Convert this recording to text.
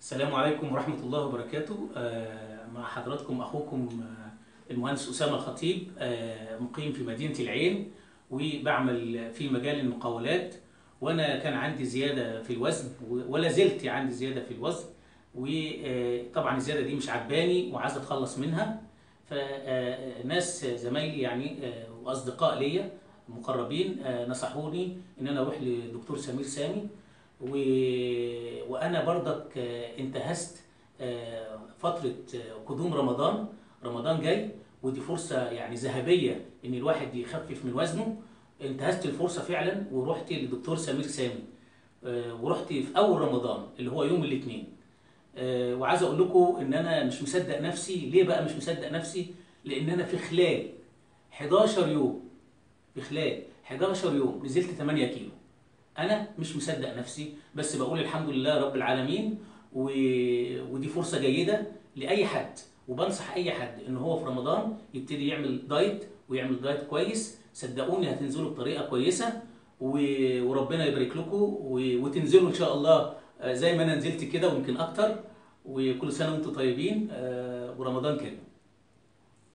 السلام عليكم ورحمة الله وبركاته. مع حضراتكم أخوكم المهندس أسامة الخطيب، مقيم في مدينة العين وبعمل في مجال المقاولات. وأنا كان عندي زيادة في الوزن ولا زلت عندي زيادة في الوزن، وطبعا الزيادة دي مش عجباني وعايز أتخلص منها. فناس زمايلي يعني وأصدقاء ليا مقربين نصحوني إن أنا أروح للدكتور سمير سامي. وأنا برضك انتهزت فترة قدوم رمضان جاي، ودي فرصة يعني ذهبية إن الواحد يخفف من وزنه. انتهزت الفرصة فعلا ورحت للدكتور سمير سامي، ورحت في أول رمضان اللي هو يوم الاثنين. وعايز أقول لكم إن أنا مش مصدق نفسي. ليه بقى مش مصدق نفسي؟ لأن أنا في خلال 11 يوم نزلت 8 كيلو. أنا مش مصدق نفسي، بس بقول الحمد لله رب العالمين. ودي فرصة جيدة لأي حد، وبنصح أي حد إن هو في رمضان يبتدي يعمل دايت ويعمل دايت كويس. صدقوني هتنزلوا بطريقة كويسة وربنا يبارك لكم وتنزلوا إن شاء الله زي ما أنا نزلت كده ويمكن أكتر. وكل سنة وأنتم طيبين ورمضان كريم.